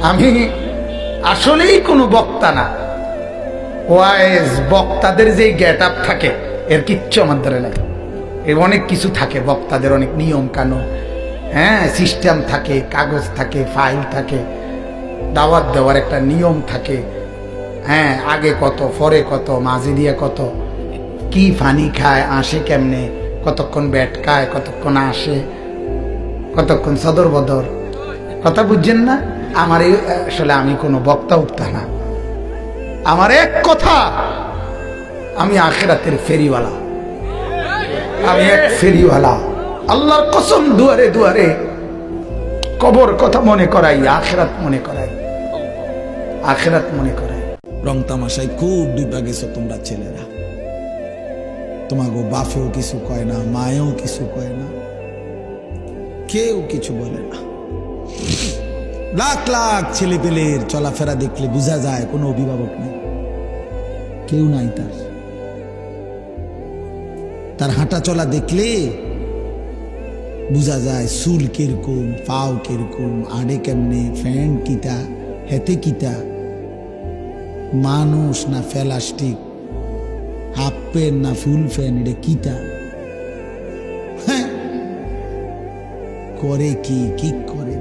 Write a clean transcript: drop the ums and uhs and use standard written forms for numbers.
আমি আসলেই কোনো বক্তা না, ওয়াইজ বক্তাদের যে গেট আপ থাকে এর কিচ্ছু আমার ধরে নাই। এর অনেক কিছু থাকে বক্তাদের, অনেক নিয়ম কানুন, হ্যাঁ, সিস্টেম থাকে, কাগজ থাকে, ফাইল থাকে, দাওয়াত দেওয়ার একটা নিয়ম থাকে, হ্যাঁ, আগে কত পরে কত, মাঝে দিয়ে কত, কি ফানি খায়, আসে কেমনে, কতক্ষণ ব্যাট খায়, কতক্ষণ আসে, কতক্ষণ সদর বদর, কথা বুঝছেন না? আমার এই আসলে আমি কোনো বক্তা উঠতা না। আমার এক কথা, আমি আখিরাতের ফেরিওয়ালা, আমি এক ফেরিওয়ালা। আল্লাহর কসম, দুয়ারে দুয়ারে কবর কথা মনে করাই, আখিরাত মনে করাই, আখিরাত মনে করাই। রং তামাশায় খুব ডুবা গেছো তোমরা ছেলেরা। তোমাকে বাপেও কিছু কয় না, মায়েও কিছু কয় না, কেউ কিছু বলে না। লাখ লাখ ছেলে পেলের চলাফেরা দেখলে বোঝা যায় কোনো অভিভাবক নেই, কেউ নাই। তার হাঁটা চলা দেখলে বোঝা যায় চুল কিরকম, পাও কিরকম, আড়ে কেমনে, ফ্যান্ট কিতা, হেতে কিতা, মানুষ না প্লাস্টিক, হাফ প্যান্ট না ফুল প্যান্ট, এটা কিতা, হ্যাঁ, করে কি কি করে।